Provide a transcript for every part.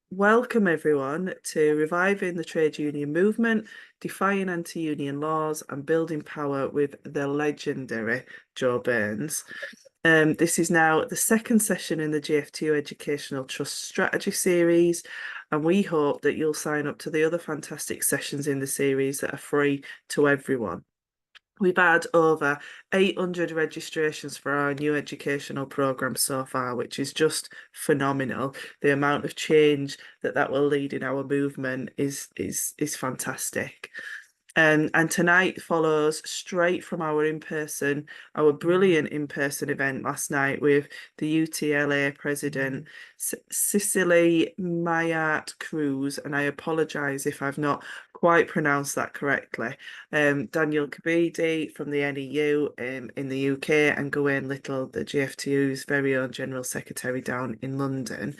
Welcome everyone to Reviving the Trade Union Movement, Defying Anti-Union Laws and Building Power with the legendary Jo Burns. This is now the second session in the GFTU Educational Trust Strategy Series, and we hope that you'll sign up to the other fantastic sessions in the series that are free to everyone. We've had over 800 registrations for our new educational programme so far, which is just phenomenal. The amount of change that will lead in our movement is fantastic. And tonight follows straight from our brilliant in-person event last night with the UTLA president, Cicely Mayart Cruz, and I apologise if I've not quite pronounced that correctly. Daniel Kabidi from the NEU in the UK, and Gawain Little, the GFTU's very own General Secretary down in London.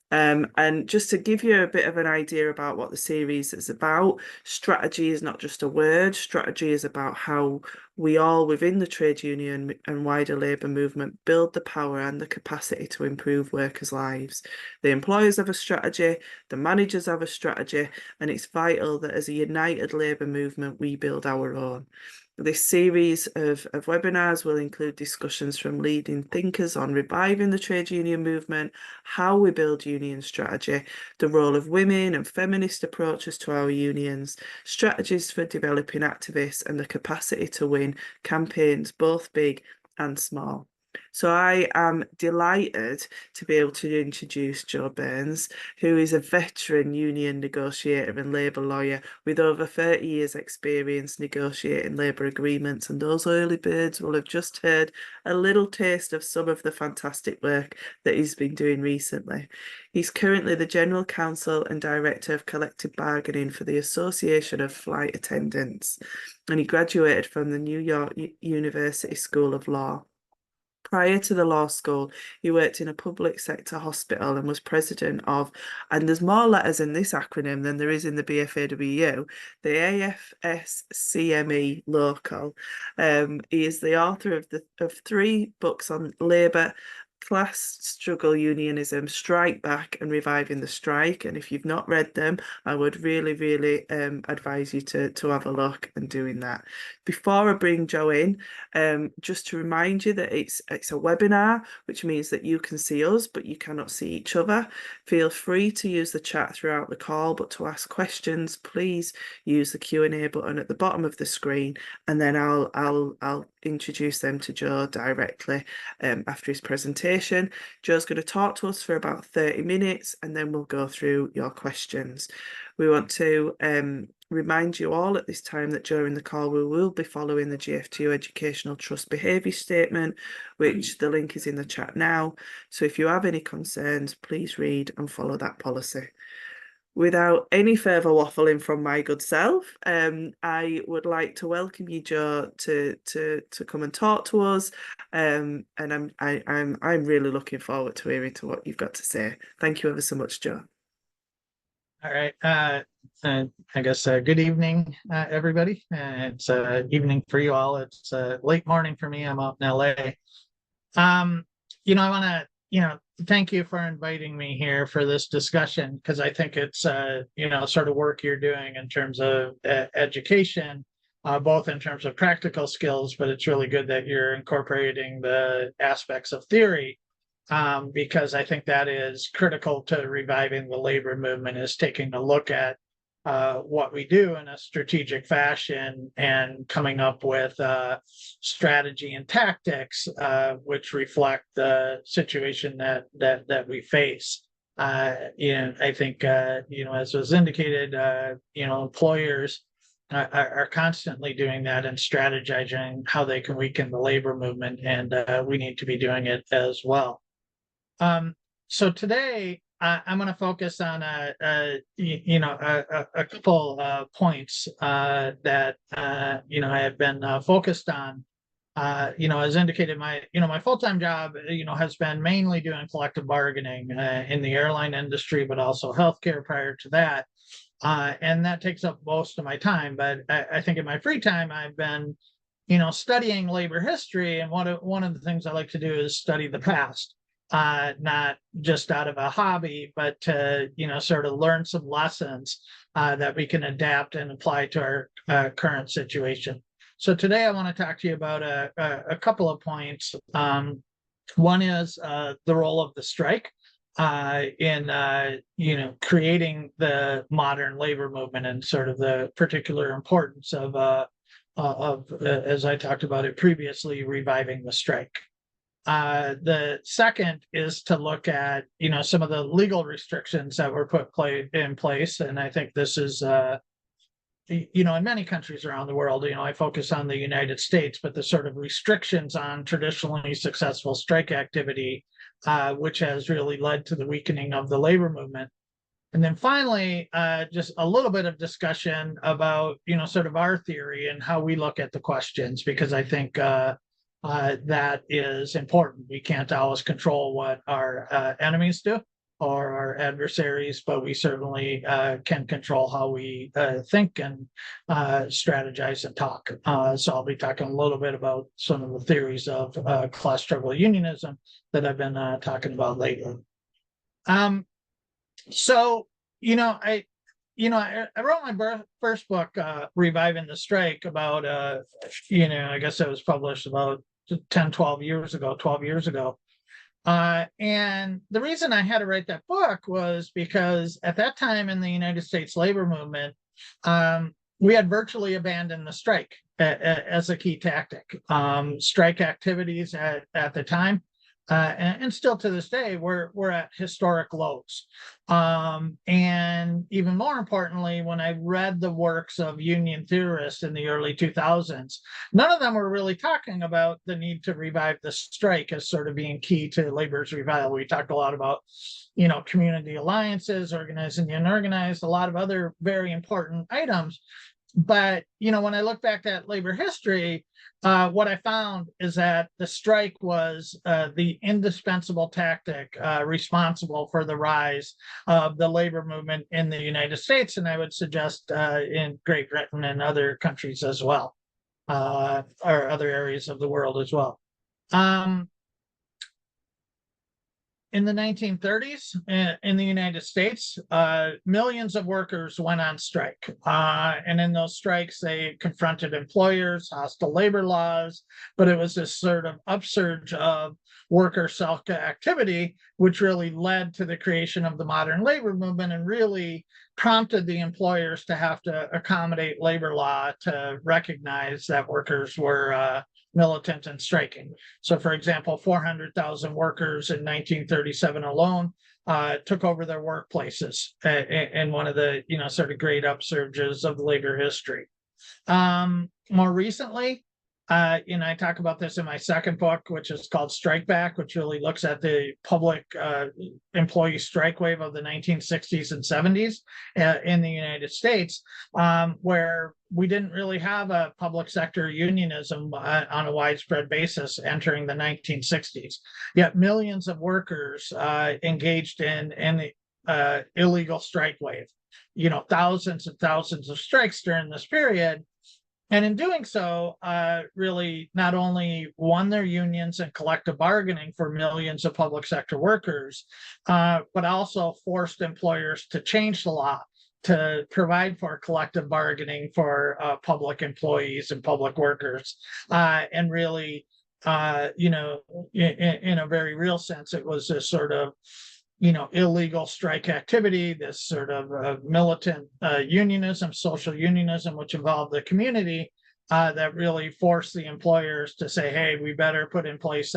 And just to give you a bit of an idea about what the series is about, strategy is not just a word. Strategy is about how we all within the trade union and wider labour movement build the power and the capacity to improve workers' lives. The employers have a strategy, the managers have a strategy, and it's vital that as a united labour movement, we build our own. This series of webinars will include discussions from leading thinkers on reviving the trade union movement, how we build union strategy, the role of women and feminist approaches to our unions, strategies for developing activists, and the capacity to win campaigns both big and small. So I am delighted to be able to introduce Jo Burns, who is a veteran union negotiator and labour lawyer with over 30 years experience negotiating labour agreements, and those early birds will have just heard a little taste of some of the fantastic work that he's been doing recently. He's currently the General Counsel and Director of Collective Bargaining for the Association of Flight Attendants, and he graduated from the New York University School of Law. Prior to the law school, he worked in a public sector hospital and was president of, and there's more letters in this acronym than there is in the BFAWU, the AFSCME local. He is the author of 3 books on labour, class struggle unionism, strike back, and reviving the strike. And if you've not read them, I would really advise you to have a look and doing that. Before I bring Jo in, just to remind you that it's a webinar, which means that you can see us but you cannot see each other. Feel free to use the chat throughout the call, but to ask questions, please use the Q&A button at the bottom of the screen, and then I'll introduce them to Jo directly after his presentation. Jo's going to talk to us for about 30 minutes, and then we'll go through your questions. We want to remind you all at this time that during the call we will be following the GFTU Educational Trust Behaviour Statement, which the link is in the chat now. So if you have any concerns, please read and follow that policy. Without any further waffling from my good self, I would like to welcome you, Jo, to come and talk to us. And I'm really looking forward to hearing to what you've got to say. Thank you ever so much, Jo. All right. I guess good evening, everybody. It's evening for you all. It's late morning for me. I'm out in LA. I want to, thank you for inviting me here for this discussion, because I think it's, sort of work you're doing in terms of education, both in terms of practical skills, but it's really good that you're incorporating the aspects of theory, because I think that is critical to reviving the labor movement, is taking a look at what we do in a strategic fashion and coming up with strategy and tactics which reflect the situation that we face. I think as was indicated, employers are constantly doing that and strategizing how they can weaken the labor movement, and we need to be doing it as well. So today I'm going to focus on a couple points that I have been focused on. As indicated, my full-time job has been mainly doing collective bargaining in the airline industry, but also healthcare prior to that, and that takes up most of my time. But I think in my free time I've been studying labor history, and one of the things I like to do is study the past. not just out of a hobby, but to, sort of learn some lessons that we can adapt and apply to our current situation. So today I want to talk to you about a couple of points. One is the role of the strike in creating the modern labor movement, and sort of the particular importance of as I talked about it previously, reviving the strike. The second is to look at some of the legal restrictions that were put in place, and I think this is in many countries around the world. I focus on the United States, but the sort of restrictions on traditionally successful strike activity, which has really led to the weakening of the labor movement. And then finally, just a little bit of discussion about, sort of our theory and how we look at the questions, because I think that is important. We can't always control what our enemies do or our adversaries, but we certainly can control how we think and strategize and talk. So I'll be talking a little bit about some of the theories of class struggle unionism that I've been talking about lately. So, I wrote my first book, Reviving the Strike, about, I guess it was published about 12 years ago. And the reason I had to write that book was because at that time in the United States labor movement, we had virtually abandoned the strike as a key tactic. Strike activities at the time, and still to this day, we're at historic lows. And even more importantly, when I read the works of union theorists in the early 2000s, none of them were really talking about the need to revive the strike as sort of being key to labor's revival. We talked a lot about, community alliances, organizing and unorganized, a lot of other very important items. But, when I look back at labor history, what I found is that the strike was the indispensable tactic responsible for the rise of the labor movement in the United States, and I would suggest in Great Britain and other countries as well, or other areas of the world as well. In the 1930s, in the United States, millions of workers went on strike. And in those strikes, they confronted employers, hostile labor laws, but it was this sort of upsurge of worker self-activity, which really led to the creation of the modern labor movement and really prompted the employers to have to accommodate labor law to recognize that workers were militant and striking. So, for example, 400,000 workers in 1937 alone took over their workplaces in one of the, sort of great upsurges of labor history. More recently, I talk about this in my second book, which is called Strike Back, which really looks at the public employee strike wave of the 1960s and 70s in the United States, where we didn't really have a public sector unionism on a widespread basis entering the 1960s. Yet millions of workers engaged in the illegal strike wave. Thousands and thousands of strikes during this period. And in doing so, really not only won their unions and collective bargaining for millions of public sector workers, but also forced employers to change the law to provide for collective bargaining for public employees and public workers. And really, in a very real sense, it was this sort of illegal strike activity, this sort of militant unionism, social unionism, which involved the community, that really forced the employers to say, hey, we better put in place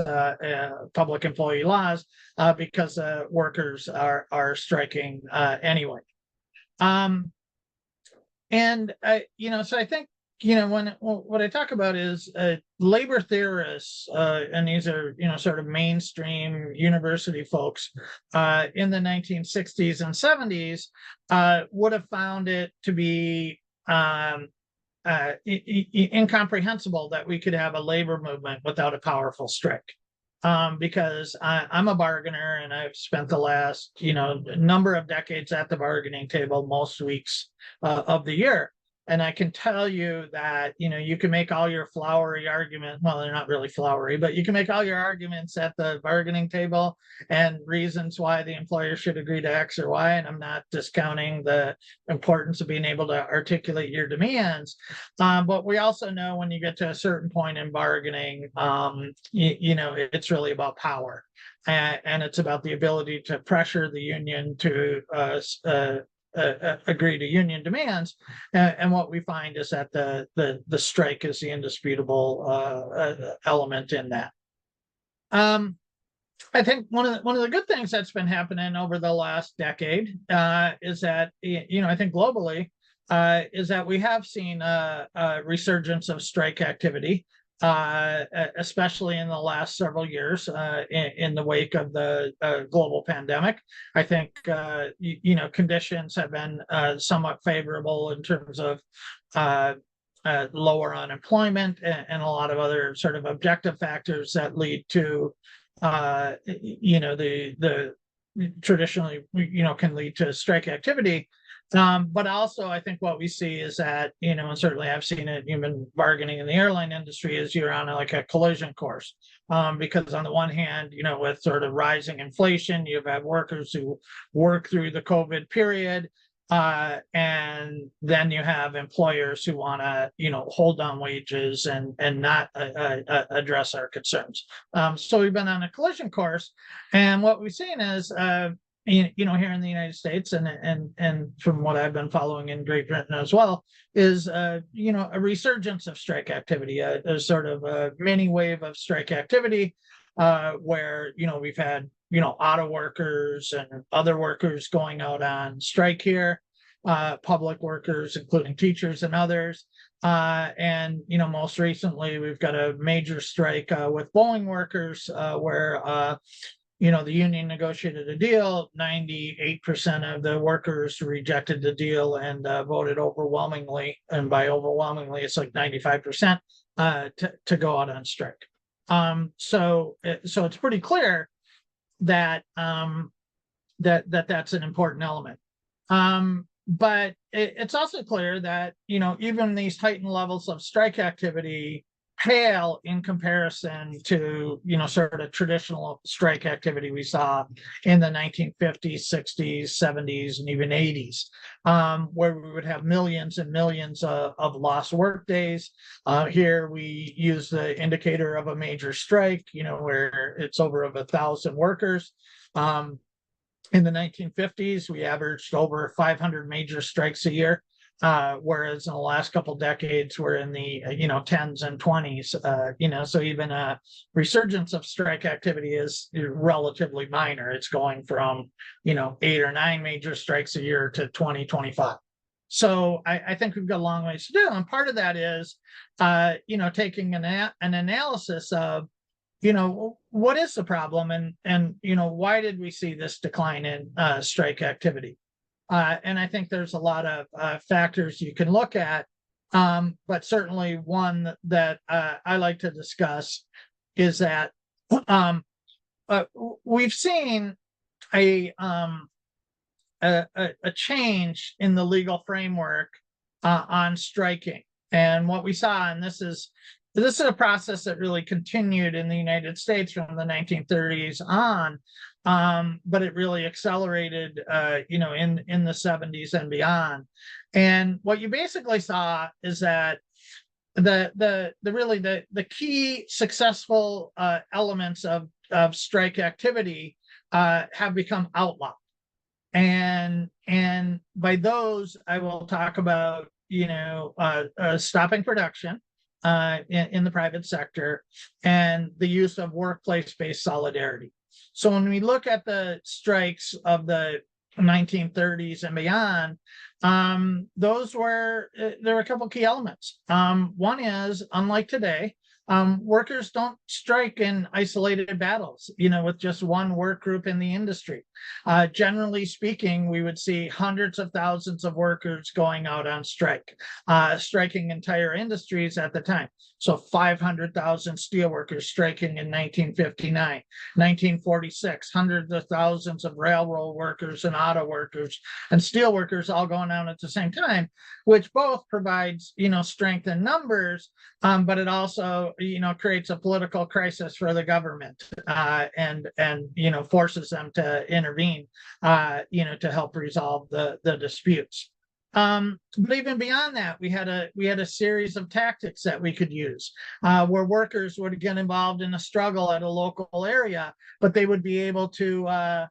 public employee laws because workers are striking anyway. So I think, what I talk about is labor theorists, and these are, sort of mainstream university folks in the 1960s and 70s would have found it to be incomprehensible that we could have a labor movement without a powerful strike. Because I'm a bargainer and I've spent the last, number of decades at the bargaining table most weeks of the year. And I can tell you that, you can make all your flowery arguments. Well, they're not really flowery, but you can make all your arguments at the bargaining table and reasons why the employer should agree to X or Y. And I'm not discounting the importance of being able to articulate your demands. But we also know when you get to a certain point in bargaining, it's really about power. And it's about the ability to pressure the union to agree to union demands. And what we find is that the strike is the indisputable element in that. I think one of the good things that's been happening over the last decade is that, I think globally, is that we have seen a resurgence of strike activity, especially in the last several years in the wake of the global pandemic. I think, conditions have been somewhat favorable in terms of lower unemployment and a lot of other sort of objective factors that lead to the traditionally, can lead to strike activity. But also, I think what we see is that, and certainly I've seen it, human bargaining in the airline industry, is you're on a collision course. Because on the one hand, with sort of rising inflation, you've had workers who work through the COVID period. And then you have employers who want to, hold on wages and not address our concerns. So we've been on a collision course, and what we've seen is, here in the United States, and from what I've been following in Great Britain as well, is a resurgence of strike activity, a sort of a mini wave of strike activity, where we've had auto workers and other workers going out on strike here, public workers, including teachers and others. And most recently, we've got a major strike with Boeing workers, where the union negotiated a deal. 98% of the workers rejected the deal and voted overwhelmingly, and by overwhelmingly, it's like 95% to go out on strike. So it's pretty clear that that's an important element. But it's also clear that even these heightened levels of strike activity pale in comparison to sort of traditional strike activity we saw in the 1950s, 60s, 70s, and even 80s, where we would have millions and millions of lost work days. Here we use the indicator of a major strike, where it's over 1,000 workers. In the 1950s, we averaged over 500 major strikes a year. Whereas in the last couple of decades, we're in the tens and 20s. So even a resurgence of strike activity is relatively minor. It's going from 8 or 9 major strikes a year to 20, 25. So I think we've got a long ways to do, and part of that is taking an analysis of what is the problem, and why did we see this decline in strike activity. And I think there's a lot of factors you can look at, but certainly one that I like to discuss is that we've seen a change in the legal framework on striking. And what we saw, and this is a process that really continued in the United States from the 1930s on, but it really accelerated, in the 70s and beyond. And what you basically saw is that the key successful elements of strike activity have become outlawed. And by those, I will talk about stopping production in the private sector and the use of workplace-based solidarity. So when we look at the strikes of the 1930s and beyond, there were a couple of key elements. One is, unlike today, workers don't strike in isolated battles, with just one work group in the industry. Generally speaking, we would see hundreds of thousands of workers going out on strike, striking entire industries at the time. So 500,000 steelworkers striking in 1959, 1946, hundreds of thousands of railroad workers and auto workers and steel workers all going on at the same time, which both provides, strength in numbers, but it also, creates a political crisis for the government, and forces them to intervene, to help resolve the disputes. But even beyond that, we had a series of tactics that we could use, where workers would get involved in a struggle at a local area, but they would be able to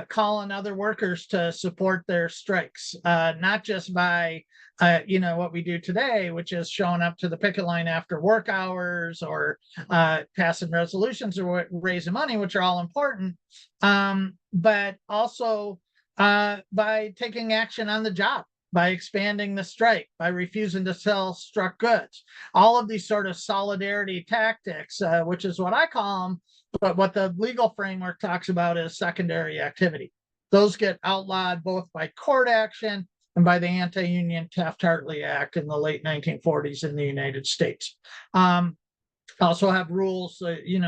call on other workers to support their strikes, not just by what we do today, which is showing up to the picket line after work hours, or passing resolutions, or raising money, which are all important, but also by taking action on the job, by expanding the strike, by refusing to sell struck goods. All of these sort of solidarity tactics, which is what I call them, but what the legal framework talks about is secondary activity. Those get outlawed both by court action and by the Anti-Union Taft-Hartley Act in the late 1940s in the United States. Also have rules,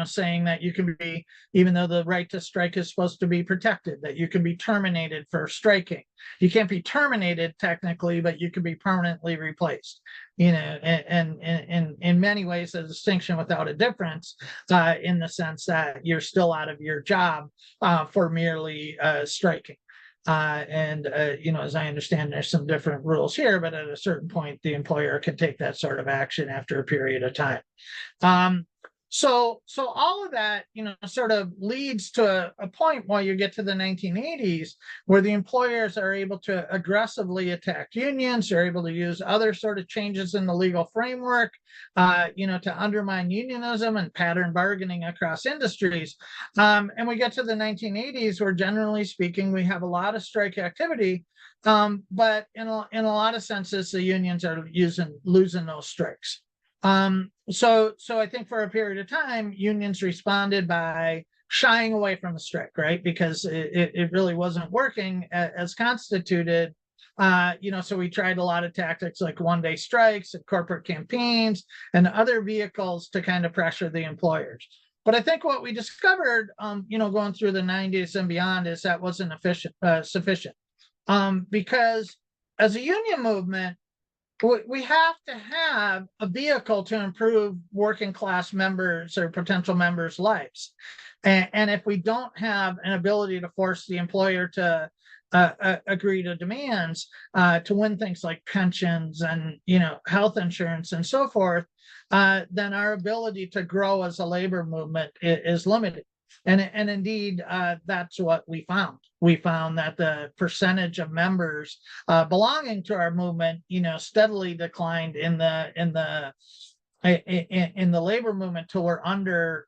saying that you can be, even though the right to strike is supposed to be protected, that you can be terminated for striking. You can't be terminated technically, but you can be permanently replaced. And in many ways, a distinction without a difference, in the sense that you're still out of your job for merely striking. As I understand, there's some different rules here, but at a certain point, the employer can take that sort of action after a period of time. So all of that, sort of leads to a point while you get to the 1980s where the employers are able to aggressively attack unions. They're able to use other sort of changes in the legal framework, to undermine unionism and pattern bargaining across industries. And we get to the 1980s where, generally speaking, we have a lot of strike activity, but in a lot of senses, the unions are losing those strikes. So I think for a period of time, unions responded by shying away from the strike, right? Because it really wasn't working as constituted. So we tried a lot of tactics like one-day strikes and corporate campaigns and other vehicles to kind of pressure the employers. But I think what we discovered, going through the 90s and beyond, is that wasn't sufficient. Because as a union movement, we have to have a vehicle to improve working class members or potential members' lives. And if we don't have an ability to force the employer to agree to demands, to win things like pensions and health insurance and so forth, then our ability to grow as a labor movement is limited. And indeed, that's what we found. We found that the percentage of members belonging to our movement, steadily declined in the labor movement till we're under,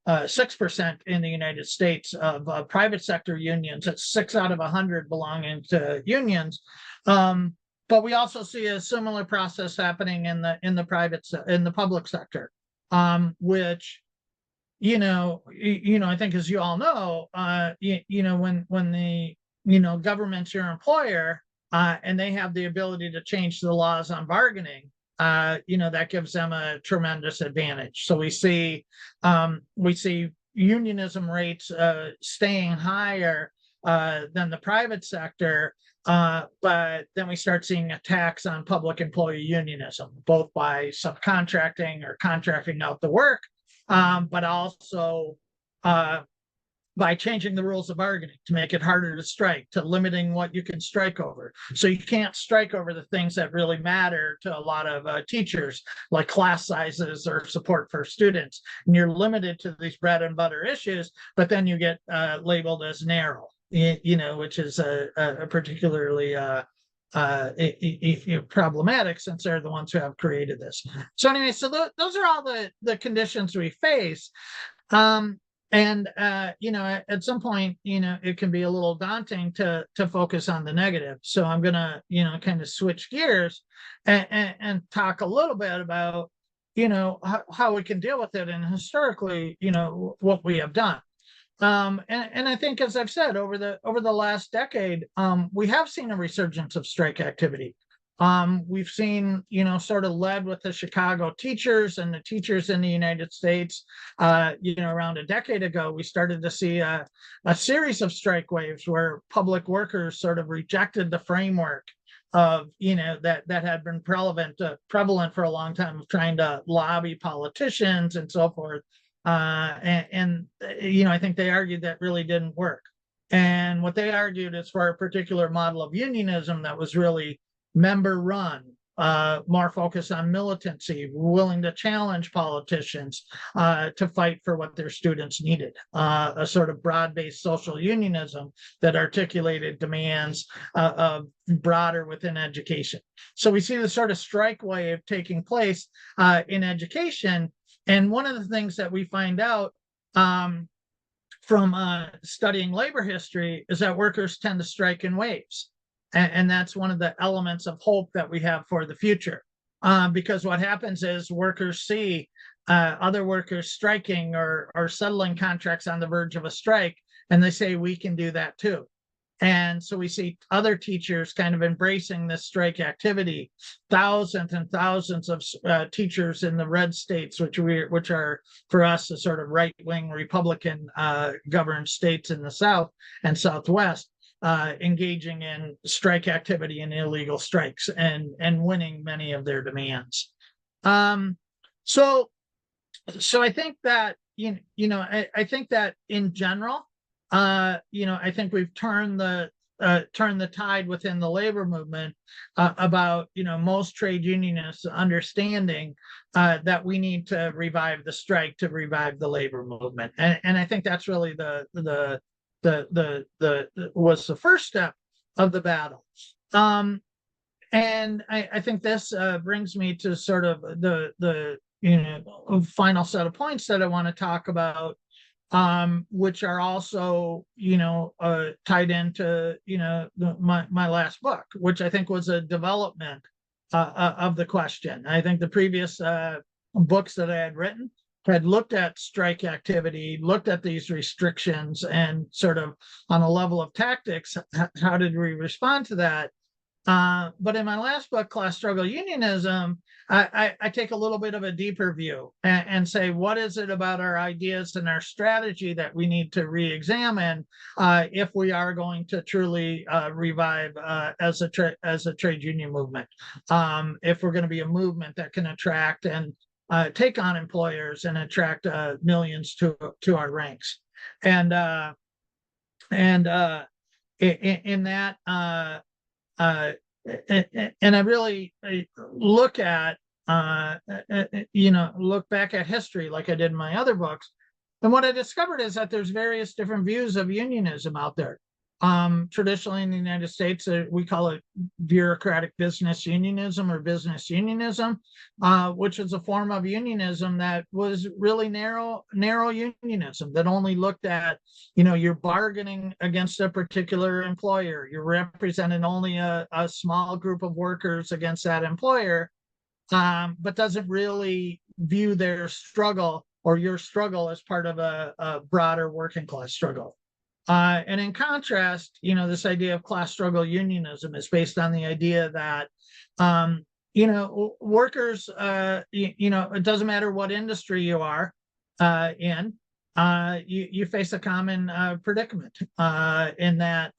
6% in the United States of private sector unions. It's 6 out of 100 belonging to unions. But we also see a similar process happening in the public sector, which, I think, as you all know, when the government's your employer, and they have the ability to change the laws on bargaining, that gives them a tremendous advantage. So we see unionism rates staying higher than the private sector, but then we start seeing attacks on public employee unionism, both by subcontracting or contracting out the work, but also by changing the rules of bargaining to make it harder to strike, to limiting what you can strike over. So you can't strike over the things that really matter to a lot of teachers, like class sizes or support for students. And you're limited to these bread and butter issues, but then you get labeled as narrow, which is a particularly problematic, since they're the ones who have created this. So anyway, those are all the conditions we face. At some point, it can be a little daunting to focus on the negative. So I'm going to, kind of switch gears and talk a little bit about, how we can deal with it, and historically, what we have done. And I think, as I've said, over the last decade, we have seen a resurgence of strike activity. We've seen, sort of led with the Chicago teachers and the teachers in the United States. Around a decade ago, we started to see a series of strike waves where public workers sort of rejected the framework of, that had been prevalent for a long time, of trying to lobby politicians and so forth. I think they argued that really didn't work. And what they argued is for a particular model of unionism that was really member run, more focused on militancy, willing to challenge politicians to fight for what their students needed, a sort of broad-based social unionism that articulated demands broader within education. So we see the sort of strike wave taking place in education. And one of the things that we find out from studying labor history is that workers tend to strike in waves. And that's one of the elements of hope that we have for the future. Because what happens is workers see other workers striking or settling contracts on the verge of a strike, and they say, we can do that too. And so we see other teachers kind of embracing this strike activity. Thousands and thousands of teachers in the red states, which are for us the sort of right-wing Republican governed states in the South and Southwest, engaging in strike activity and illegal strikes and winning many of their demands. So I think that I think that in general, I think we've turned the tide within the labor movement about most trade unionists understanding that we need to revive the strike to revive the labor movement, and I think that's really was the first step of the battle. And I think this brings me to sort of the final set of points that I want to talk about, which are also, tied into, my last book, which I think was a development of the question. I think the previous books that I had written had looked at strike activity, looked at these restrictions, and sort of on a level of tactics, how did we respond to that? But in my last book, Class Struggle Unionism, I take a little bit of a deeper view and say, what is it about our ideas and our strategy that we need to re-examine if we are going to truly revive as a trade union movement? If we're going to be a movement that can attract and take on employers and attract millions to our ranks, and in that. And I really look at, look back at history like I did in my other books. And what I discovered is that there's various different views of unionism out there. Traditionally in the United States, we call it bureaucratic business unionism or business unionism, which is a form of unionism that was really narrow unionism that only looked at, you're bargaining against a particular employer. You're representing only a small group of workers against that employer, but doesn't really view their struggle or your struggle as part of a broader working class struggle. And in contrast, this idea of class struggle unionism is based on the idea that, workers, it doesn't matter what industry you are in, you face a common predicament in that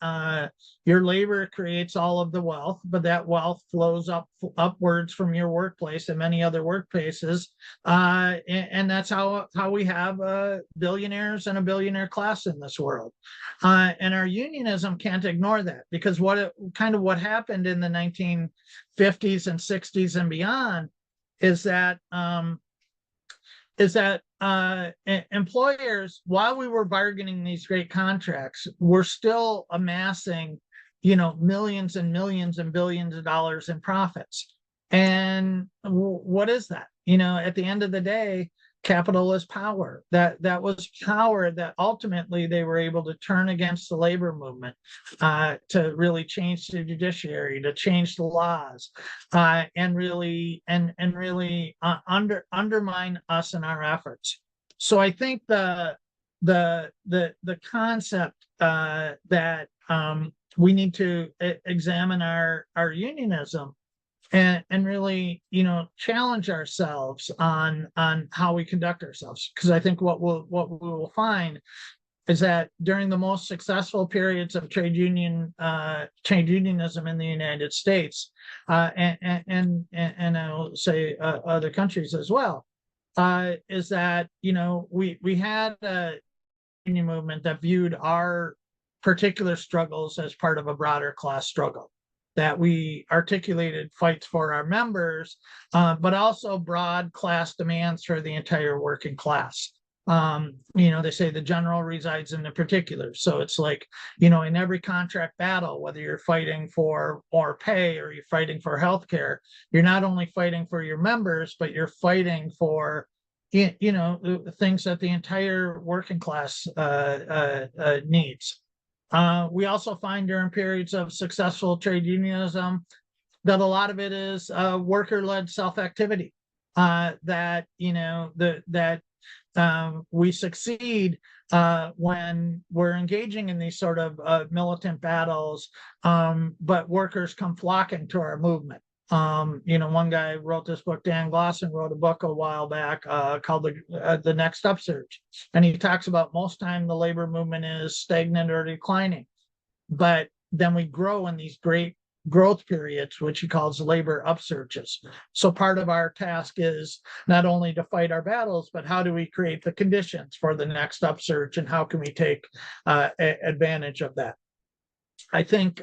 your labor creates all of the wealth, but that wealth flows upwards from your workplace and many other workplaces, and that's how we have billionaires and a billionaire class in this world. And our unionism can't ignore that, because what happened in the 1950s and 60s and beyond is that employers, while we were bargaining these great contracts, were still amassing, millions and millions and billions of dollars in profits. And what is that? At the end of the day, capital is power. That was power that ultimately they were able to turn against the labor movement, to really change the judiciary, to change the laws, and really undermine us in our efforts. So I think the the concept that we need to examine our unionism and really, challenge ourselves on how we conduct ourselves. Because I think what we will find is that during the most successful periods of trade unionism in the United States, and I'll say other countries as well, is that we had a union movement that viewed our particular struggles as part of a broader class struggle, that we articulated fights for our members, but also broad class demands for the entire working class. They say the general resides in the particular. So it's like, in every contract battle, whether you're fighting for more pay or you're fighting for healthcare, you're not only fighting for your members, but you're fighting for the things that the entire working class needs. We also find during periods of successful trade unionism that a lot of it is worker-led self-activity. That we succeed when we're engaging in these sort of militant battles, but workers come flocking to our movement. One guy wrote this book, Dan Glosson wrote a book a while back called The Next Upsurge. And he talks about most time the labor movement is stagnant or declining. But then we grow in these great growth periods, which he calls labor upsurges. So part of our task is not only to fight our battles, but how do we create the conditions for the next upsurge and how can we take advantage of that? I think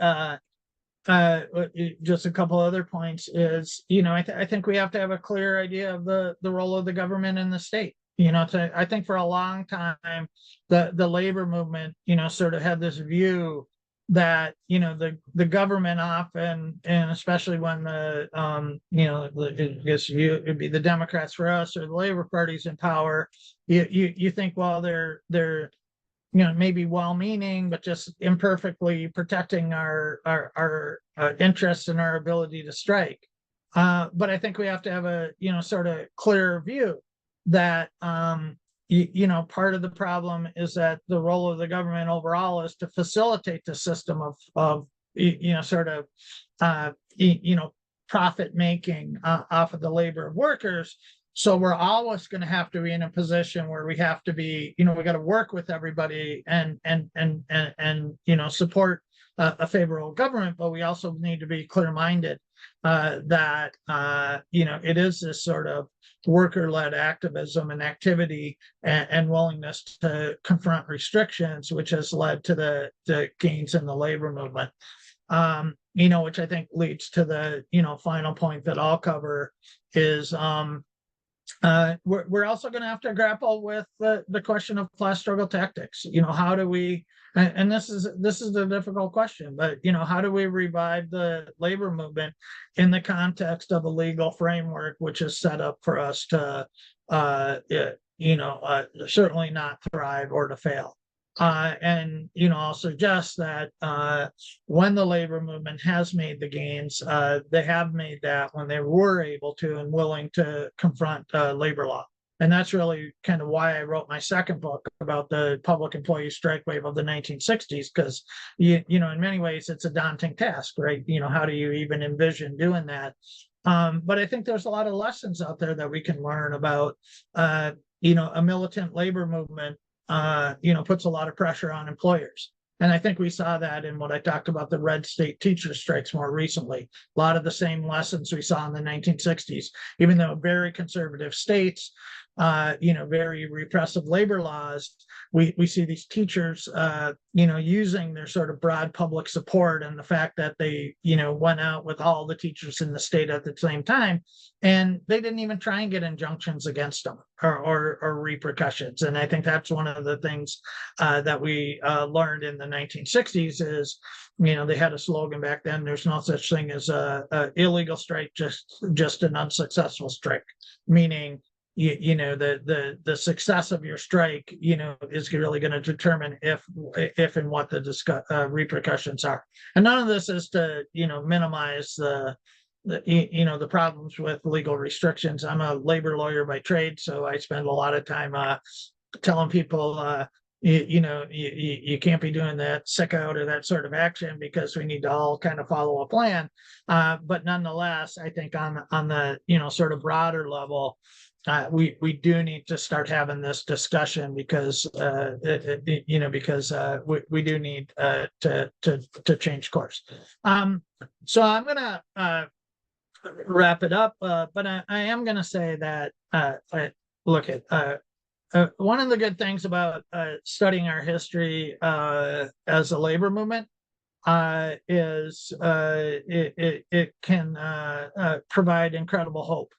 just a couple other points is, I think we have to have a clear idea of the role of the government and the state. I think for a long time, the labor movement, sort of had this view that, the government often, and especially when I guess it'd be the Democrats for us or the Labor Party's in power, you think, well, they're maybe well-meaning, but just imperfectly protecting our interests and our ability to strike. But I think we have to have a sort of clear view that part of the problem is that the role of the government overall is to facilitate the system of profit making off of the labor of workers. So we're always going to have to be in a position where we have to be, we got to work with everybody and support a favorable government, but we also need to be clear-minded that it is this sort of worker-led activism and activity and willingness to confront restrictions, which has led to the gains in the labor movement. Which I think leads to the final point that I'll cover is we're also going to have to grapple with the question of class struggle tactics. How do we, and this is a difficult question, but how do we revive the labor movement in the context of a legal framework which is set up for us to certainly not thrive or to fail. I'll suggest that when the labor movement has made the gains, they have made that when they were able to and willing to confront labor law. And that's really kind of why I wrote my second book about the public employee strike wave of the 1960s, because, in many ways, it's a daunting task, right? How do you even envision doing that? But I think there's a lot of lessons out there that we can learn about, a militant labor movement puts a lot of pressure on employers. And I think we saw that in what I talked about, the red state teacher strikes more recently. A lot of the same lessons we saw in the 1960s, even though very conservative states, very repressive labor laws, we see these teachers, using their sort of broad public support and the fact that they, went out with all the teachers in the state at the same time, and they didn't even try and get injunctions against them or repercussions. And I think that's one of the things that we learned in the 1960s is, they had a slogan back then: "There's no such thing as a illegal strike, just an unsuccessful strike," meaning the success of your strike, is really going to determine if and what the repercussions are. And none of this is to, minimize the problems with legal restrictions. I'm a labor lawyer by trade, so I spend a lot of time telling people you can't be doing that sick out or that sort of action because we need to all kind of follow a plan. But nonetheless, I think on the sort of broader level, we do need to start having this discussion because we do need to change course. So I'm gonna wrap it up, but I am gonna say that look at one of the good things about studying our history as a labor movement is it can provide incredible hope,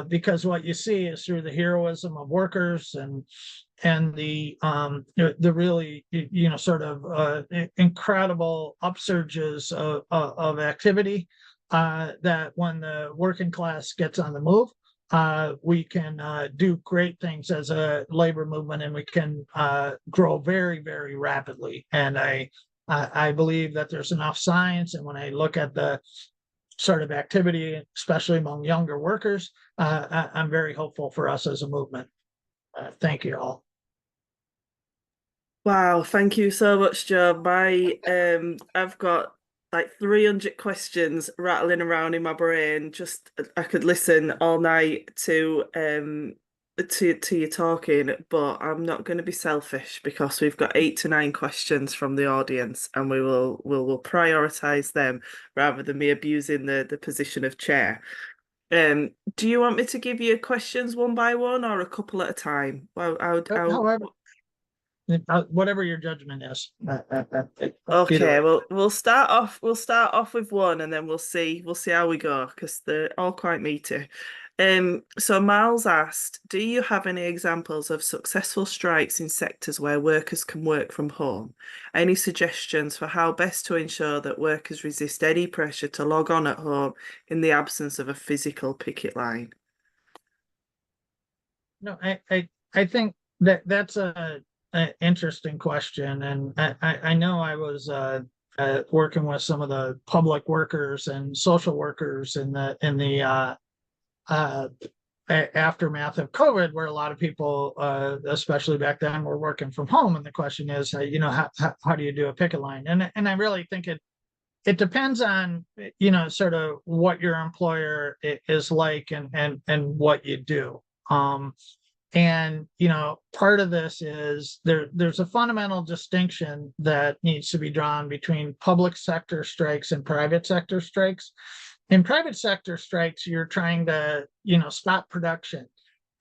because what you see is through the heroism of workers and the really sort of incredible upsurges of activity, that when the working class gets on the move, we can do great things as a labor movement, and we can grow very, very rapidly. And I believe that there's enough science, and when I look at the sort of activity, especially among younger workers, I'm very hopeful for us as a movement. Thank you all. Wow, thank you so much, Joe. I've got like 300 questions rattling around in my brain. Just I could listen all night to you talking, but I'm not going to be selfish because we've got 8 to 9 questions from the audience, and we will prioritize them rather than me abusing the position of chair. Do you want me to give you questions one by one or a couple at a time? Well, However, whatever your judgment is. okay, well, we'll start off with one, and then we'll see how we go because they're all quite meaty. So Miles asked, do you have any examples of successful strikes in sectors where workers can work from home? Any suggestions for how best to ensure that workers resist any pressure to log on at home in the absence of a physical picket line? No, I think that's a interesting question, and I know I was working with some of the public workers and social workers in the aftermath of COVID, where a lot of people, especially back then, were working from home, and the question is, how do you do a picket line? And I really think it depends on sort of what your employer is like and what you do. And part of this is there's a fundamental distinction that needs to be drawn between public sector strikes and private sector strikes. In private sector strikes, you're trying to stop production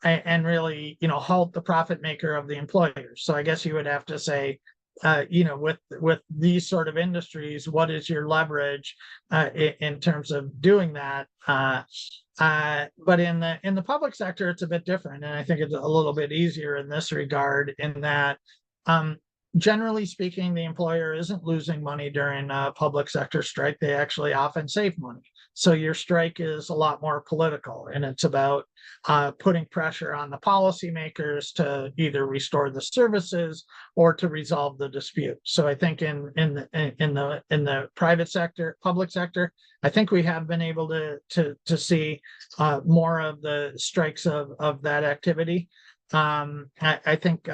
and really halt the profit maker of the employers. So I guess you would have to say, with these sort of industries, what is your leverage in terms of doing that? But in the public sector, it's a bit different, and I think it's a little bit easier in this regard, in that generally speaking, the employer isn't losing money during a public sector strike. They actually often save money. So your strike is a lot more political, and it's about putting pressure on the policymakers to either restore the services or to resolve the dispute. So I think in the private sector, public sector, I think we have been able to see more of the strikes of that activity. I think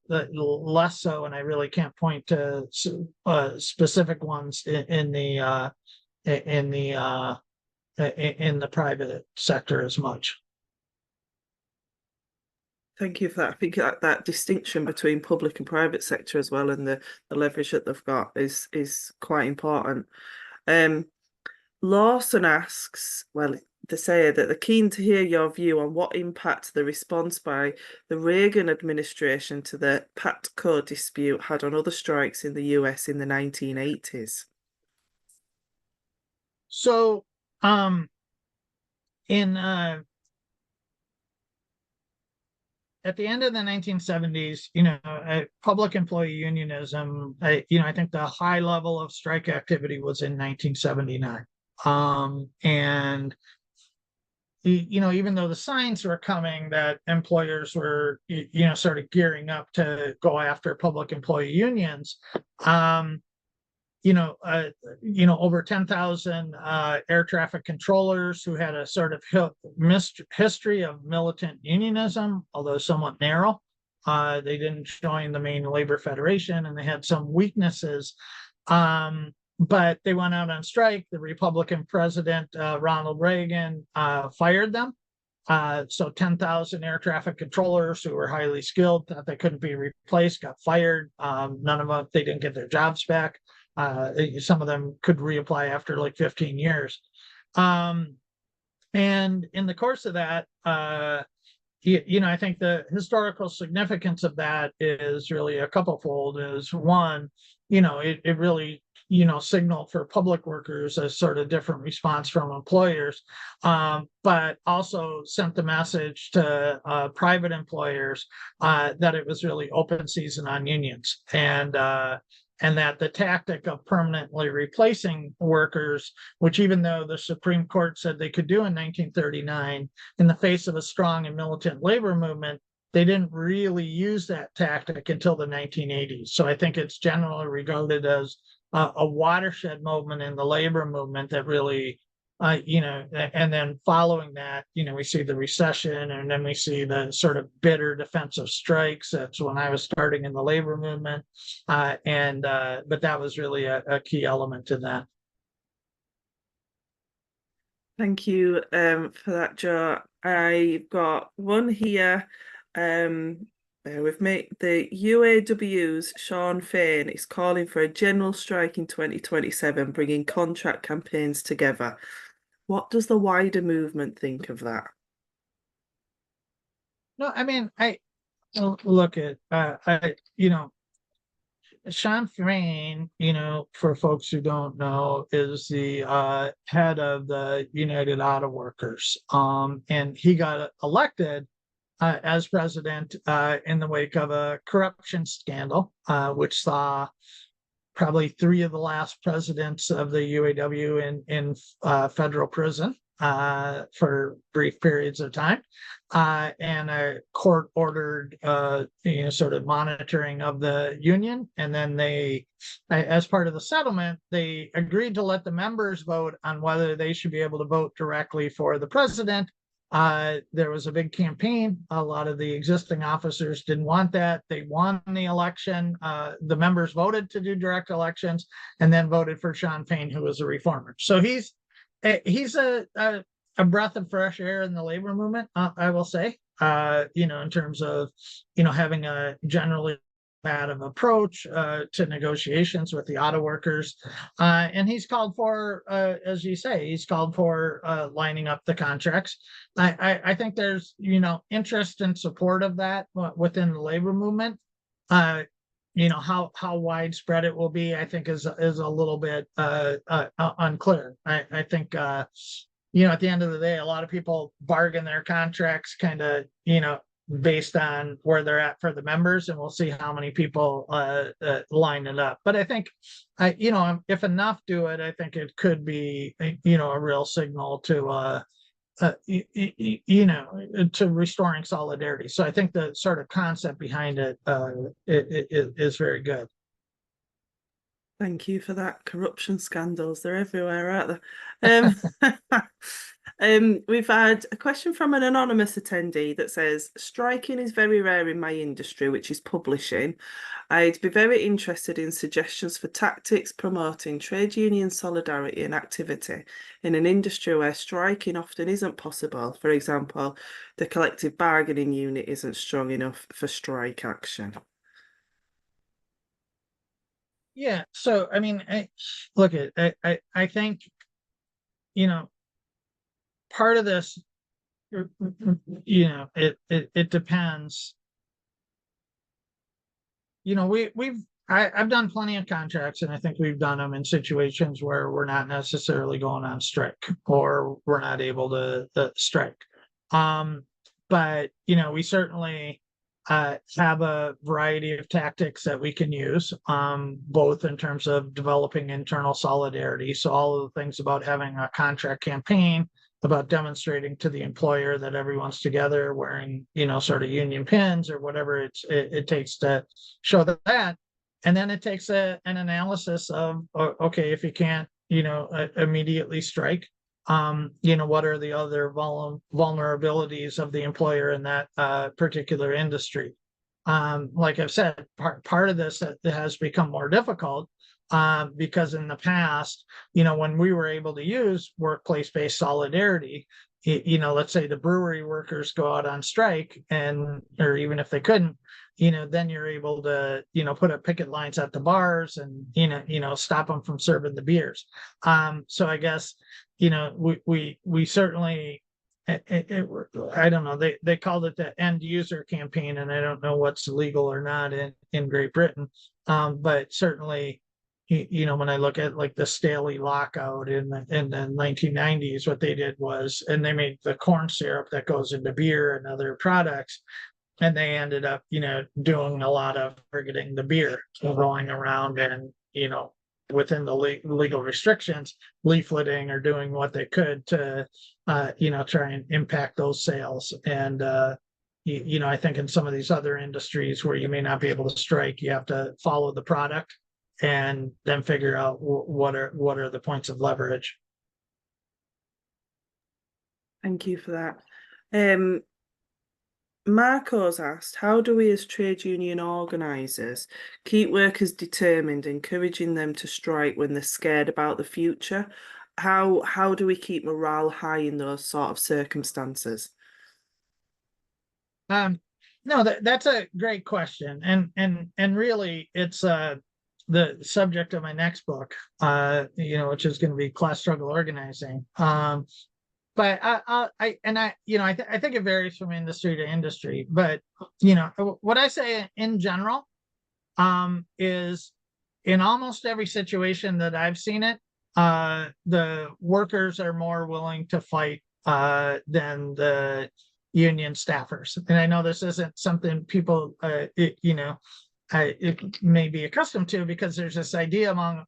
less so, and I really can't point to specific ones in the private sector as much. Thank you for that. I think that distinction between public and private sector as well, and the leverage that they've got is quite important. Lawson asks, well, they say that they're keen to hear your view on what impact the response by the Reagan administration to the PATCO dispute had on other strikes in the US in the 1980s. So, at the end of the 1970s, public employee unionism, I think the high level of strike activity was in 1979. And even though the signs were coming that employers were, sort of gearing up to go after public employee unions, over 10,000 air traffic controllers who had a sort of history of militant unionism, although somewhat narrow, They didn't join the main labor federation, and they had some weaknesses. But they went out on strike. The Republican president, Ronald Reagan, fired them. So 10,000 air traffic controllers who were highly skilled that they couldn't be replaced got fired. None of them, they didn't get their jobs back. Some of them could reapply after like 15 years. And in the course of that, I think the historical significance of that is really a couple-fold. Is one, it really, signaled for public workers a sort of different response from employers, but also sent the message to private employers that it was really open season on unions, and that the tactic of permanently replacing workers, which even though the Supreme Court said they could do in 1939, in the face of a strong and militant labor movement, they didn't really use that tactic until the 1980s. So I think it's generally regarded as a watershed moment in the labor movement that really, and then following that, we see the recession, and then we see the sort of bitter defensive strikes. That's when I was starting in the labor movement. But that was really a key element to that. Thank you for that, Joe. I've got one here. Bear with me. The UAW's Sean Fain is calling for a general strike in 2027, bringing contract campaigns together. What does the wider movement think of that? No, I mean, I look at, Sean Fain, for folks who don't know, is the head of the United Auto Workers. And he got elected as president in the wake of a corruption scandal, which saw probably 3 of the last presidents of the UAW in federal prison for brief periods of time, and a court-ordered, sort of monitoring of the union. And then they, as part of the settlement, they agreed to let the members vote on whether they should be able to vote directly for the president. There was a big campaign. A lot of the existing officers didn't want that. They won the election. The members voted to do direct elections, and then voted for Sean Fain, who was a reformer. So he's a breath of fresh air in the labor movement, I will say, in terms of, having a generally combative approach to negotiations with the auto workers. And he's called for, as you say, he's called for lining up the contracts. I think there's, interest and support of that within the labor movement. How widespread it will be, I think is a little bit unclear. I think at the end of the day, a lot of people bargain their contracts kind of based on where they're at for the members, and we'll see how many people line it up. But I think if enough do it, I think it could be a real signal to to restoring solidarity. So I think the sort of concept behind it is very good. Thank you for that. Corruption scandals, they're everywhere, aren't they? We've had a question from an anonymous attendee that says, striking is very rare in my industry, which is publishing. I'd be very interested in suggestions for tactics promoting trade union solidarity and activity in an industry where striking often isn't possible. For example, the collective bargaining unit isn't strong enough for strike action. Yeah. So, I mean, I think, part of this, it depends. I've done plenty of contracts, and I think we've done them in situations where we're not necessarily going on strike, or we're not able to strike. But we certainly have a variety of tactics that we can use, both in terms of developing internal solidarity. So all of the things about having a contract campaign, about demonstrating to the employer that everyone's together wearing, sort of union pins or whatever it takes to show that. And then it takes an analysis of, okay, if you can't, immediately strike, what are the other vulnerabilities of the employer in that particular industry? Like I've said, part of this has become more difficult because in the past, when we were able to use workplace-based solidarity, let's say the brewery workers go out on strike, or even if they couldn't, then you're able to, put up picket lines at the bars and, stop them from serving the beers. So I guess, we certainly, I don't know, they called it the end user campaign, and I don't know what's legal or not in Great Britain. But certainly, when I look at like the Staley lockout in the 1990s, what they did was, and they made the corn syrup that goes into beer and other products, and they ended up, doing a lot of targeting the beer, going around and, within the legal restrictions, leafleting or doing what they could to, try and impact those sales. And, I think in some of these other industries where you may not be able to strike, you have to follow the product and then figure out what are the points of leverage. Thank you for that. Marco's asked, how do we as trade union organisers keep workers determined, encouraging them to strike when they're scared about the future? How do we keep morale high in those sort of circumstances? No, that's a great question, and really, it's the subject of my next book, which is going to be class struggle organizing. But I think it varies from industry to industry. But what I say in general, is in almost every situation that I've seen it, the workers are more willing to fight than the union staffers. And I know this isn't something people, it may be accustomed to, because there's this idea among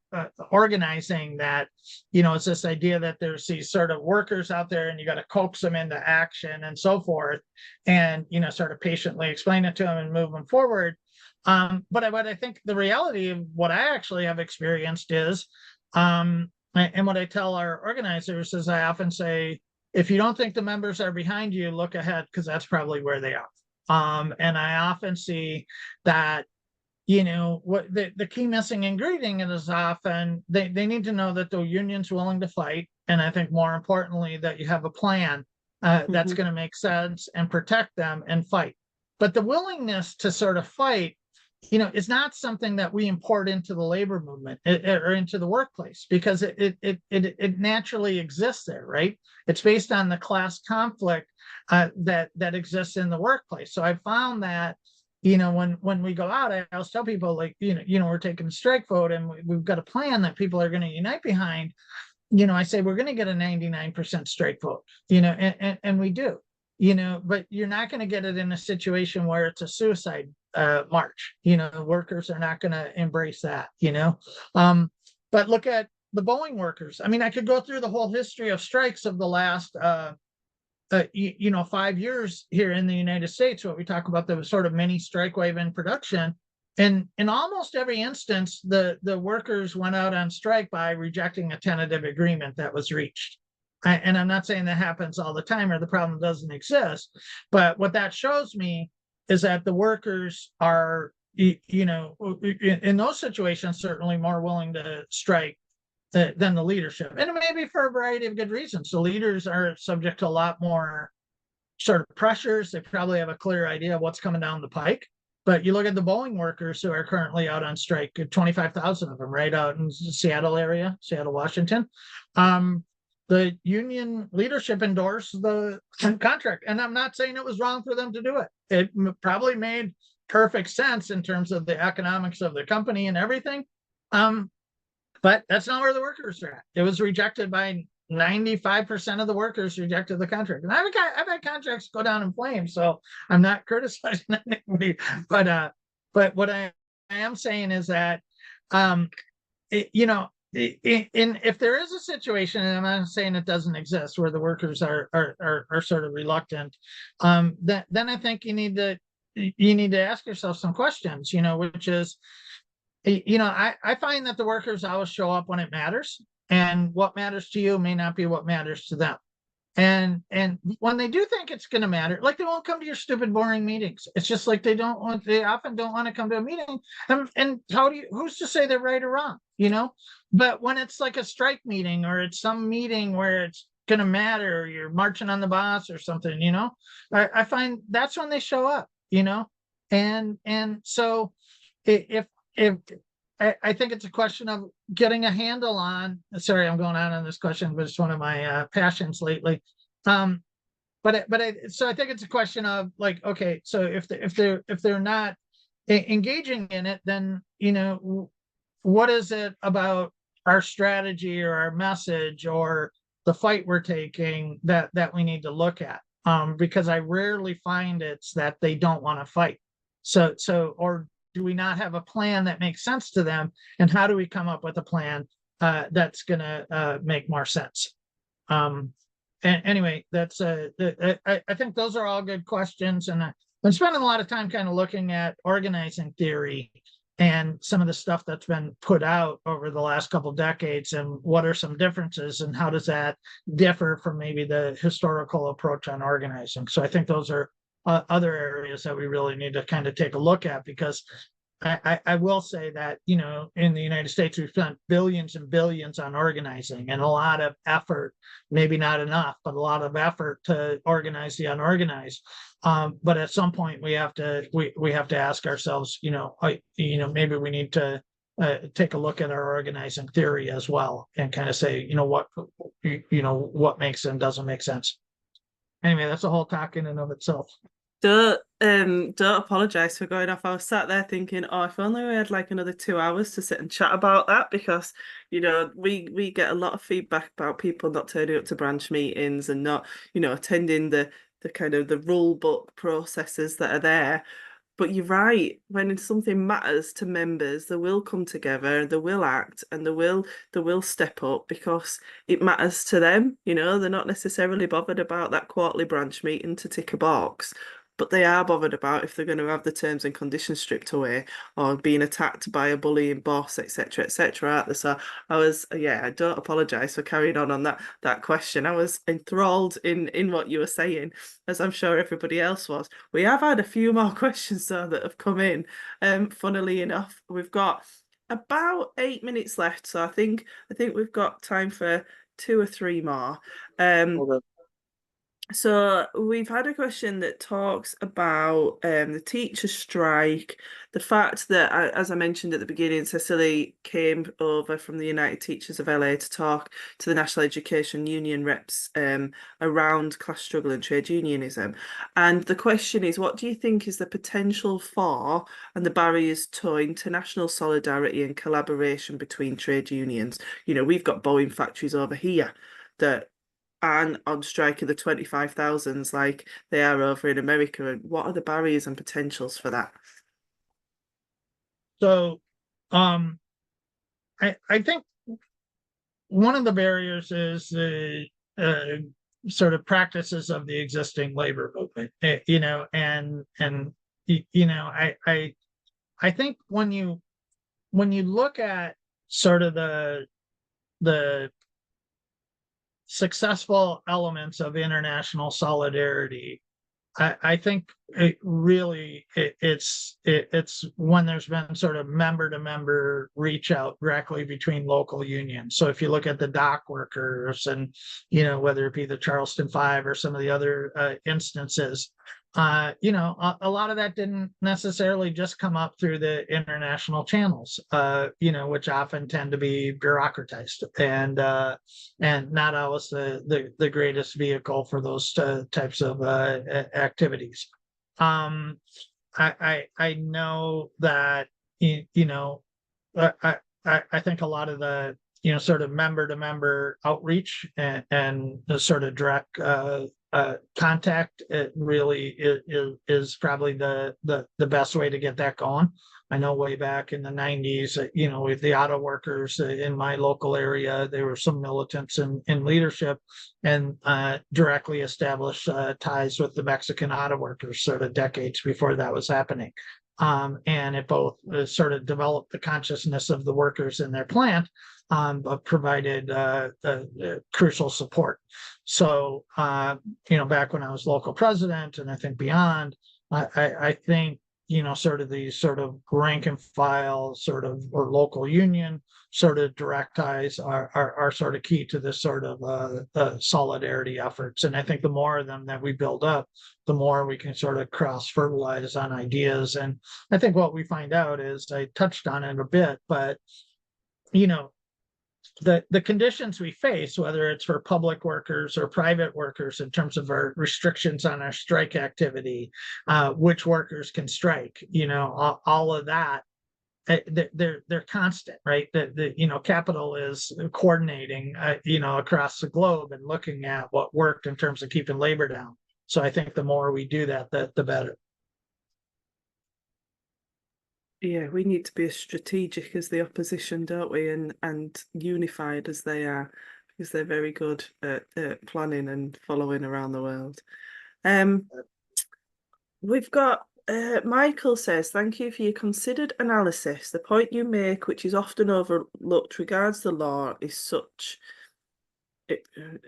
organizing that, it's this idea that there's these sort of workers out there and you got to coax them into action and so forth, and, sort of patiently explain it to them and move them forward. But I think the reality of what I actually have experienced is, and what I tell our organizers is, I often say, if you don't think the members are behind you, look ahead, because that's probably where they are. And I often see that, what the key missing ingredient is often they need to know that the union's willing to fight. And I think more importantly, that you have a plan that's going to make sense and protect them and fight. But the willingness to sort of fight, is not something that we import into the labor movement or into the workplace, because it naturally exists there, right? It's based on the class conflict that exists in the workplace. So I found that, when we go out, I always tell people, like, we're taking a strike vote and we've got a plan that people are going to unite behind. I say we're going to get a 99% strike vote, and we do, but you're not going to get it in a situation where it's a suicide march. Workers are not going to embrace that. But look at the Boeing workers. I mean, I could go through the whole history of strikes of the last 5 years here in the United States, what we talk about, the sort of mini strike wave in production. And in almost every instance, the workers went out on strike by rejecting a tentative agreement that was reached. And I'm not saying that happens all the time or the problem doesn't exist, but what that shows me is that the workers are, in those situations, certainly more willing to strike than the leadership. And it may be for a variety of good reasons. The leaders are subject to a lot more sort of pressures. They probably have a clear idea of what's coming down the pike. But you look at the Boeing workers who are currently out on strike, 25,000 of them right out in the Seattle area, Seattle, Washington. The union leadership endorsed the contract. And I'm not saying it was wrong for them to do it. It probably made perfect sense in terms of the economics of the company and everything. But that's not where the workers are at. It was rejected by 95% of the workers rejected the contract. And I've had contracts go down in flames, so I'm not criticizing anybody. But what I am saying is that, if there is a situation, and I'm not saying it doesn't exist, where the workers are sort of reluctant, then I think you need to ask yourself some questions, which is, I find that the workers always show up when it matters, and what matters to you may not be what matters to them. And when they do think it's going to matter, like they won't come to your stupid boring meetings. It's just like they often don't want to come to a meeting. And who's to say they're right or wrong, but when it's like a strike meeting, or it's some meeting where it's going to matter, or you're marching on the boss or something, I find that's when they show up, and so if I think it's a question of getting a handle on. Sorry, I'm going on this question, but it's one of my passions lately. So I think it's a question of, like, okay, so if they're not engaging in it, then what is it about our strategy or our message or the fight we're taking that we need to look at? Because I rarely find it's that they don't want to fight. Or do we not have a plan that makes sense to them? And how do we come up with a plan that's going to make more sense? And anyway, that's I think those are all good questions. And I've been spending a lot of time kind of looking at organizing theory and some of the stuff that's been put out over the last couple of decades, and what are some differences, and how does that differ from maybe the historical approach on organizing. So I think those are other areas that we really need to kind of take a look at, because I will say that, in the United States, we've spent billions and billions on organizing, and a lot of effort, maybe not enough, but a lot of effort to organize the unorganized. But at some point we have to ask ourselves, maybe we need to take a look at our organizing theory as well, and kind of say, what makes and doesn't make sense. Anyway, that's a whole talk in and of itself. Don't apologize for going off. I was sat there thinking, oh, if only we had like another 2 hours to sit and chat about that, because we get a lot of feedback about people not turning up to branch meetings and not attending the kind of the rule book processes that are there. But you're right, when something matters to members, they will come together, they will act, and they will step up because it matters to them. They're not necessarily bothered about that quarterly branch meeting to tick a box, but they are bothered about if they're going to have the terms and conditions stripped away, or being attacked by a bullying boss, etc., etc. So I don't apologise for carrying on that question. I was enthralled in what you were saying, as I'm sure everybody else was. We have had a few more questions though that have come in. Funnily enough, we've got about 8 minutes left, so I think we've got time for two or three more. Okay. So we've had a question that talks about the teacher strike, the fact that, as I mentioned at the beginning, Cecily came over from the United Teachers of LA to talk to the National Education Union reps around class struggle and trade unionism. And the question is, what do you think is the potential for and the barriers to international solidarity and collaboration between trade unions? We've got Boeing factories over here that and on strike in the 25,000s like they are over in America, and what are the barriers and potentials for that? So I think one of the barriers is the sort of practices of the existing labor movement, and I think when you look at sort of the successful elements of international solidarity, I think it's when there's been sort of member to member reach out directly between local unions. So if you look at the dock workers, and whether it be the Charleston Five or some of the other instances, a lot of that didn't necessarily just come up through the international channels, which often tend to be bureaucratized and not always the greatest vehicle for those types of activities. I know that I think a lot of the sort of member to member outreach and the sort of direct contact, it really is probably the best way to get that going. I know way back in the 90s, with the auto workers in my local area, there were some militants in leadership, and directly established ties with the Mexican auto workers sort of decades before that was happening. And it both sort of developed the consciousness of the workers in their plant, but provided crucial support. So, back when I was local president, and I think beyond, I think, sort of these sort of rank and file sort of, or local union sort of direct ties are sort of key to this sort of solidarity efforts. And I think the more of them that we build up, the more we can sort of cross fertilize on ideas. And I think what we find out is, I touched on it a bit, but the conditions we face, whether it's for public workers or private workers, in terms of our restrictions on our strike activity, which workers can strike, all of that, they're constant, right? The capital is coordinating, across the globe and looking at what worked in terms of keeping labor down. So I think the more we do that, the better. Yeah, we need to be as strategic as the opposition, don't we? And unified as they are, because they're very good at planning and following around the world. We've got Michael says, thank you for your considered analysis. The point you make, which is often overlooked, regards the law is such that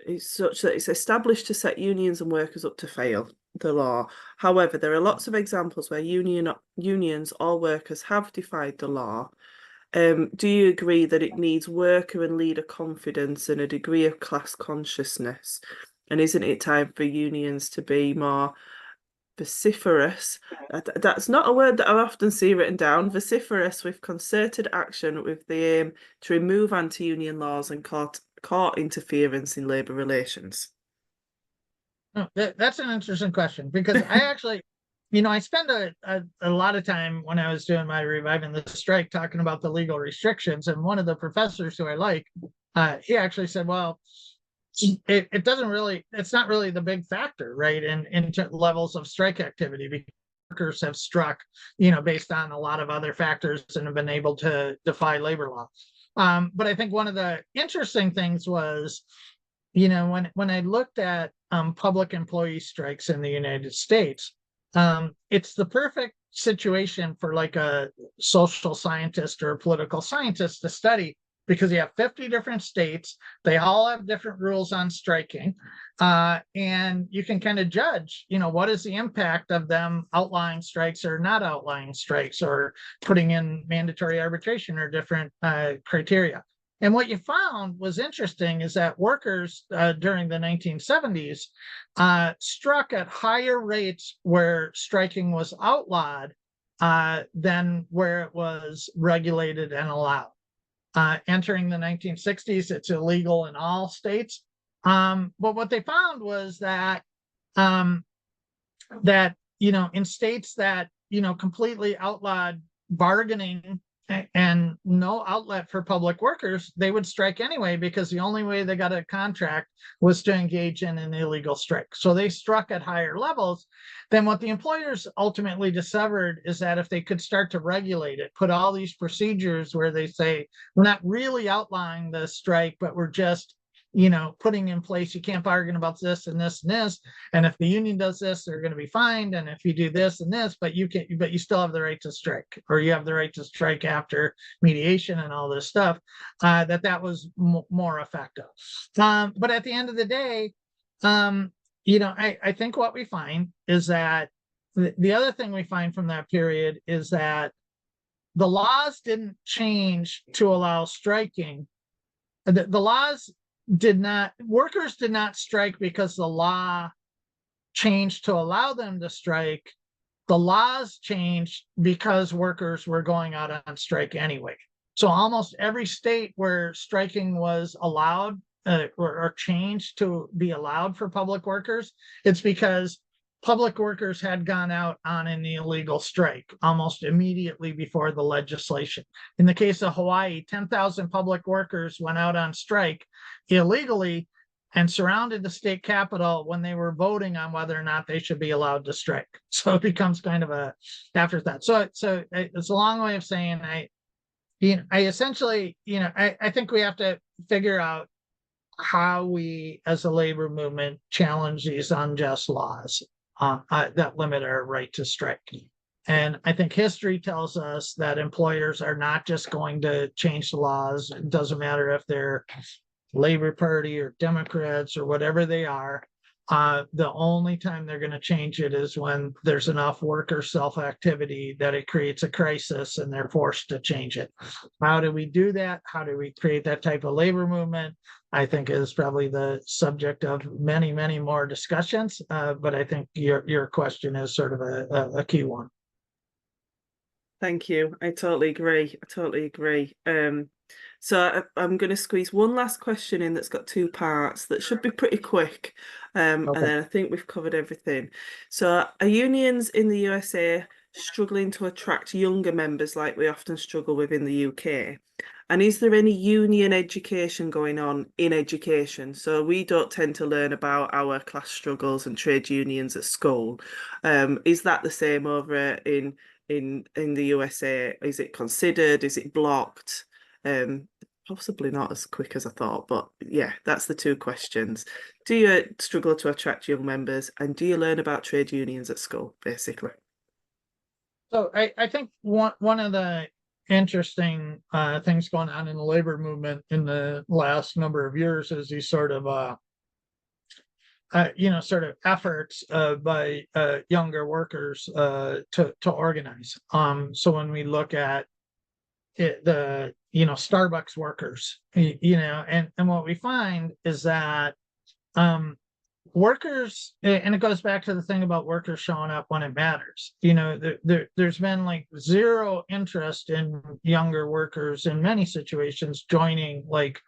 it's established to set unions and workers up to fail the law. However, there are lots of examples where unions or workers have defied the law. Do you agree that it needs worker and leader confidence and a degree of class consciousness? And isn't it time for unions to be more vociferous? That's not a word that I often see written down. Vociferous, with concerted action with the aim to remove anti-union laws and court interference in labour relations. Oh, that's an interesting question, because I actually, I spent a lot of time when I was doing my Reviving the Strike talking about the legal restrictions. And one of the professors who I like, he actually said, well, it doesn't really, it's not really the big factor, right, in levels of strike activity, because workers have struck, based on a lot of other factors, and have been able to defy labor law. But I think one of the interesting things was, when I looked at public employee strikes in the United States, it's the perfect situation for like a social scientist or a political scientist to study, because you have 50 different states, they all have different rules on striking, and you can kind of judge, what is the impact of them outlawing strikes or not outlawing strikes, or putting in mandatory arbitration or different criteria. And what you found was interesting is that workers during the 1970s struck at higher rates where striking was outlawed than where it was regulated and allowed. Entering the 1960s, it's illegal in all states. But what they found was that in states that completely outlawed bargaining and no outlet for public workers, they would strike anyway, because the only way they got a contract was to engage in an illegal strike. So they struck at higher levels. Then what the employers ultimately discovered is that if they could start to regulate it, put all these procedures where they say, we're not really outlawing the strike, but we're just putting in place, you can't bargain about this and this and this, and if the union does this, they're going to be fined, and if you do this and this, but you still have the right to strike, or you have the right to strike after mediation and all this stuff, that was more effective. But at the end of the day, I think what we find is that the other thing we find from that period is that the laws didn't change to allow striking. The laws workers did not strike because the law changed to allow them to strike. The laws changed because workers were going out on strike anyway. So almost every state where striking was allowed or changed to be allowed for public workers, it's because public workers had gone out on an illegal strike almost immediately before the legislation. In the case of Hawaii, 10,000 public workers went out on strike illegally and surrounded the state capitol when they were voting on whether or not they should be allowed to strike. So it becomes kind of a afterthought. So it's a long way of saying I essentially, I think we have to figure out how we as a labor movement challenge these unjust laws that limit our right to strike. And I think history tells us that employers are not just going to change the laws. It doesn't matter if they're Labor Party or Democrats or whatever they are. The only time they're going to change it is when there's enough worker self-activity that it creates a crisis and they're forced to change it. How do we do that? How do we create that type of labor movement? I think is probably the subject of many, many more discussions. But I think your question is sort of a key one. Thank you. I totally agree. I totally agree. So I'm going to squeeze one last question in that's got two parts that should be pretty quick. And Okay. then I think we've covered everything. So are unions in the USA struggling to attract younger members like we often struggle with in the UK? And is there any union education going on in education? So we don't tend to learn about our class struggles and trade unions at school. Is that the same over in the USA? Is it considered? Is it blocked? Possibly not as quick as I thought, but yeah, that's the two questions. Do you struggle to attract young members, and do you learn about trade unions at school, basically? So I think one of the interesting things going on in the labor movement in the last number of years is these sort of sort of efforts by younger workers to organize. So when we look at Starbucks workers, and what we find is that workers, and it goes back to the thing about workers showing up when it matters. There's been like zero interest in younger workers in many situations joining like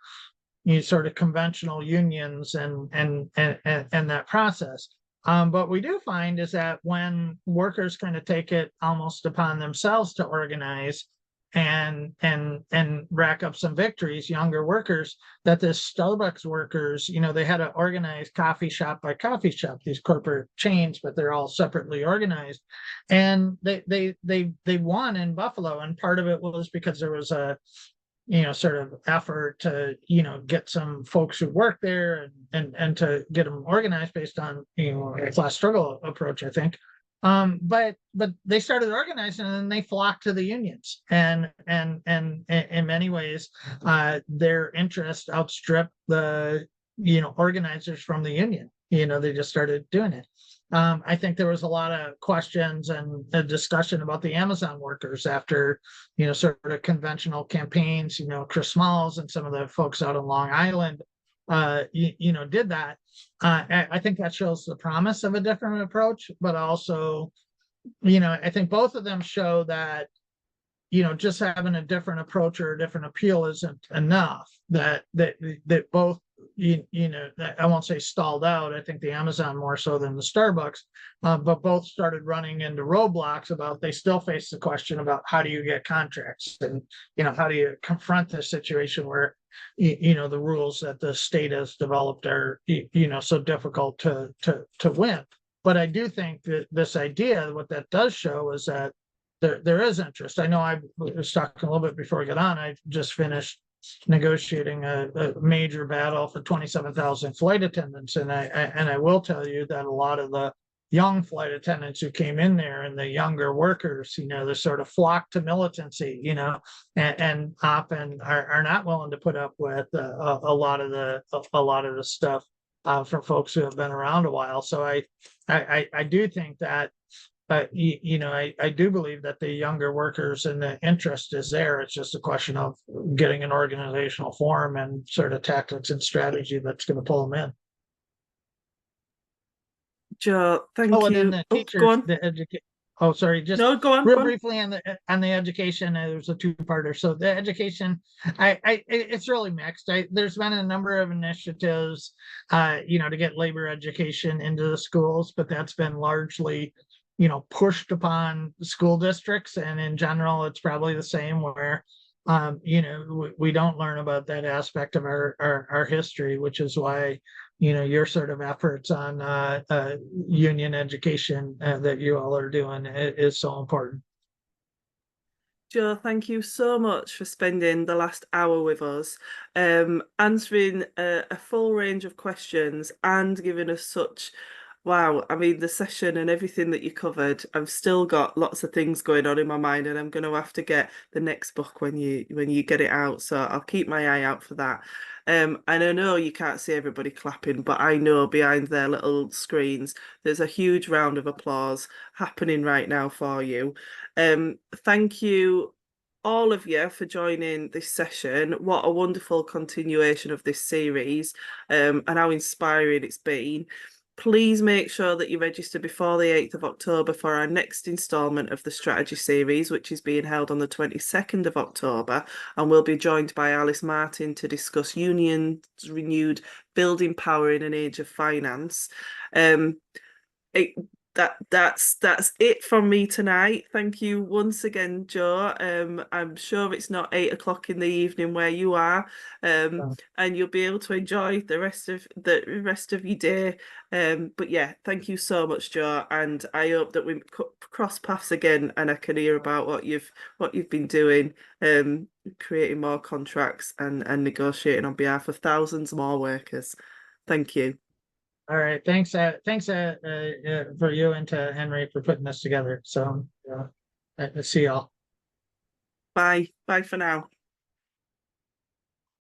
sort of conventional unions and that process. But we do find is that when workers kind of take it almost upon themselves to organize and rack up some victories, younger workers, that the Starbucks workers, they had to organize coffee shop by coffee shop, these corporate chains, but they're all separately organized. And they won in Buffalo. And part of it was because there was a sort of effort to, get some folks who work there and to get them organized based on, a class struggle approach, I think. But they started organizing and then they flocked to the unions and in many ways, their interest outstripped the, organizers from the union. They just started doing it. I think there was a lot of questions and a discussion about the Amazon workers after, sort of conventional campaigns, Chris Smalls and some of the folks out on Long Island, did that. I think that shows the promise of a different approach, but also, I think both of them show that, just having a different approach or a different appeal isn't enough, that both, I won't say stalled out. I think the Amazon more so than the Starbucks, but both started running into roadblocks about, they still face the question about how do you get contracts and, how do you confront this situation where, the rules that the state has developed are, so difficult to win. But I do think that this idea, what that does show is that there is interest. I know I was talking a little bit before we got on. I just finished negotiating a major battle for 27,000 flight attendants, and I will tell you that a lot of the young flight attendants who came in there and the younger workers, they sort of flock to militancy, and often are not willing to put up with a lot of the stuff from folks who have been around a while. So I do think that. But I do believe that the younger workers and the interest is there. It's just a question of getting an organizational form and sort of tactics and strategy that's going to pull them in. Joe, Oh, thank and then you. the Oh, go teachers, on. the educate. Oh, sorry, just No, go on, real go on. briefly on the education. There's a two-parter. So the education, it's really mixed. There's been a number of initiatives, to get labor education into the schools, but that's been largely pushed upon school districts, and in general it's probably the same where we don't learn about that aspect of our history, which is why your sort of efforts on union education that you all are doing is so important. Joe, thank you so much for spending the last hour with us, answering a full range of questions and giving us such Wow, I mean the session and everything that you covered, I've still got lots of things going on in my mind, and I'm going to have to get the next book when you get it out. So I'll keep my eye out for that. And I know you can't see everybody clapping, but I know behind their little screens, there's a huge round of applause happening right now for you. Thank you, all of you, for joining this session. What a wonderful continuation of this series, and how inspiring it's been. Please make sure that you register before the 8th of October for our next instalment of the strategy series, which is being held on the 22nd of October. And we'll be joined by Alice Martin to discuss unions renewed building power in an age of finance. Um, it, that's it from me tonight. Thank you once again, Joe. I'm sure it's not 8 o'clock in the evening where you are, Uh, and you'll be able to enjoy the rest of your day. But yeah, thank you so much, Joe, and I hope that we cross paths again, and I can hear about what you've been doing, creating more contracts and negotiating on behalf of thousands more workers. Thank you. all right, thanks. For you and to Henry for putting this together. So, see y'all. Bye. Bye for now.